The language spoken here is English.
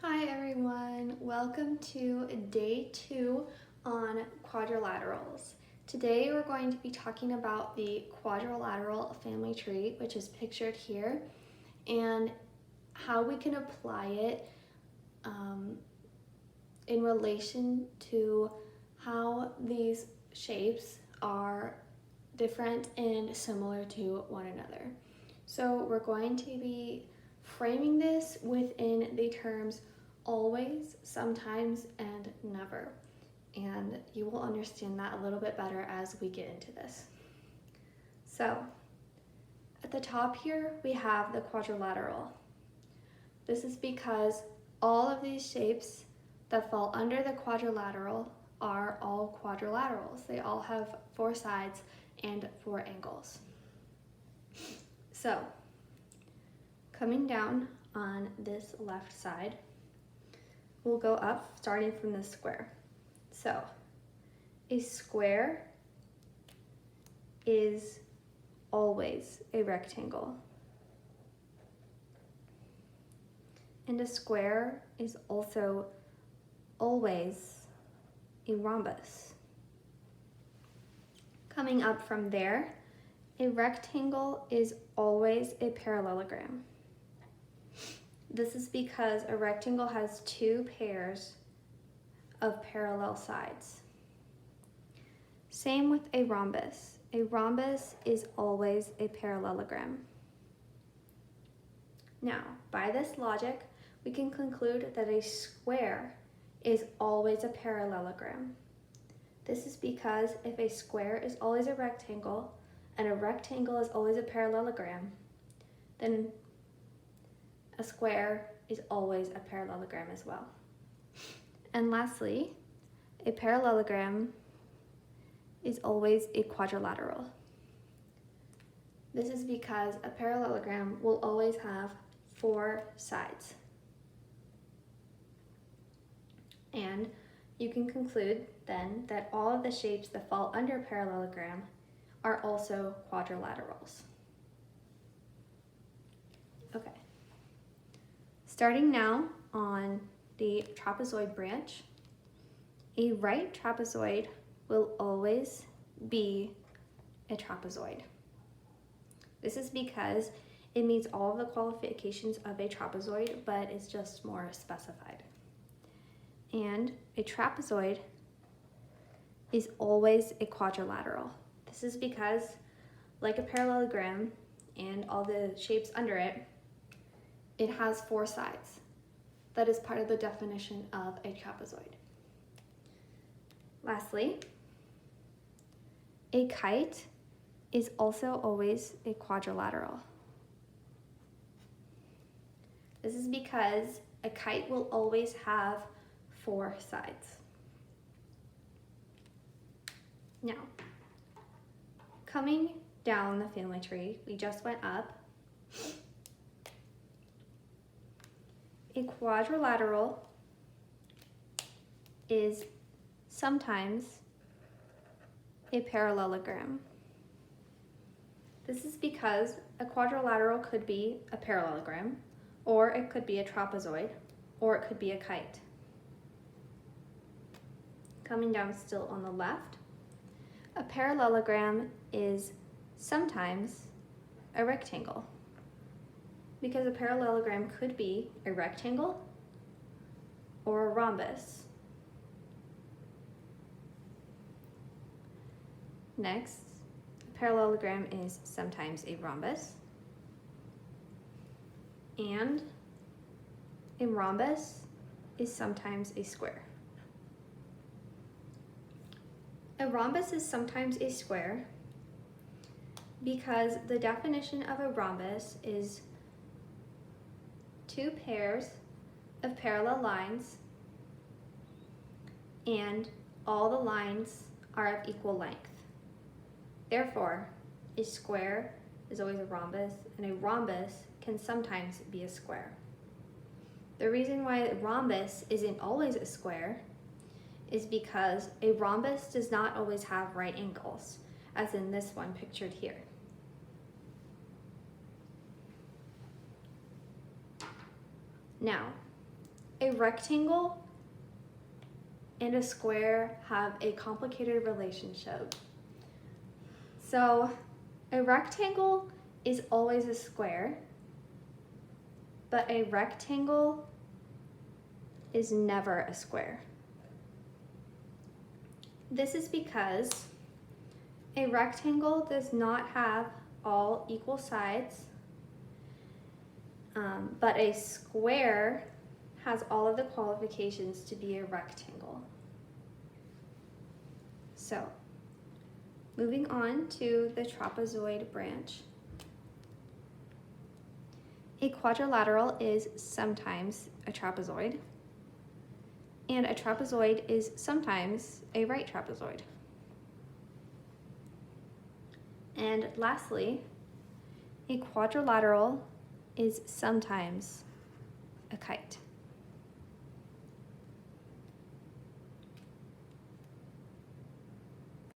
Hi everyone, welcome to day 2 on quadrilaterals. Today we're going to be talking about the quadrilateral family tree, which is pictured here, and how we can apply it in relation to how these shapes are different and similar to one another. So we're going to be framing this within the terms always, sometimes, and never. And you will understand that a little bit better as we get into this. So at the top here, we have the quadrilateral. This is because all of these shapes that fall under the quadrilateral are all quadrilaterals. They all have 4 sides and 4 angles. So, coming down on this left side, we'll go up starting from the square. So, a square is always a rectangle. And a square is also always a rhombus. Coming up from there, a rectangle is always a parallelogram. This is because a rectangle has 2 pairs of parallel sides. Same with a rhombus. A rhombus is always a parallelogram. Now, by this logic, we can conclude that a square is always a parallelogram. This is because if a square is always a rectangle and a rectangle is always a parallelogram, then a square is always a parallelogram as well. And lastly, a parallelogram is always a quadrilateral. This is because a parallelogram will always have 4 sides. And you can conclude then that all of the shapes that fall under parallelogram are also quadrilaterals. Okay. Starting now on the trapezoid branch, a right trapezoid will always be a trapezoid. This is because it meets all of the qualifications of a trapezoid, but it's just more specified. And a trapezoid is always a quadrilateral. This is because, like a parallelogram and all the shapes under it, it has 4 sides. That is part of the definition of a trapezoid. Lastly, a kite is also always a quadrilateral. This is because a kite will always have 4 sides. Now, coming down the family tree, we just went up. A quadrilateral is sometimes a parallelogram. This is because a quadrilateral could be a parallelogram, or it could be a trapezoid, or it could be a kite. Coming down still on the left, a parallelogram is sometimes a rectangle, because a parallelogram could be a rectangle or a rhombus. Next, a parallelogram is sometimes a rhombus, and a rhombus is sometimes a square. A rhombus is sometimes a square because the definition of a rhombus is 2 pairs of parallel lines and all the lines are of equal length. Therefore, a square is always a rhombus, and a rhombus can sometimes be a square. The reason why a rhombus isn't always a square is because a rhombus does not always have right angles, as in this one pictured here. Now, A rectangle and a square have a complicated relationship. So a rectangle is always a square, but a rectangle is never a square. This is because a rectangle does not have all equal sides, but a square has all of the qualifications to be a rectangle. So, moving on to the trapezoid branch. A quadrilateral is sometimes a trapezoid, and a trapezoid is sometimes a right trapezoid. And lastly, a quadrilateral is sometimes a kite.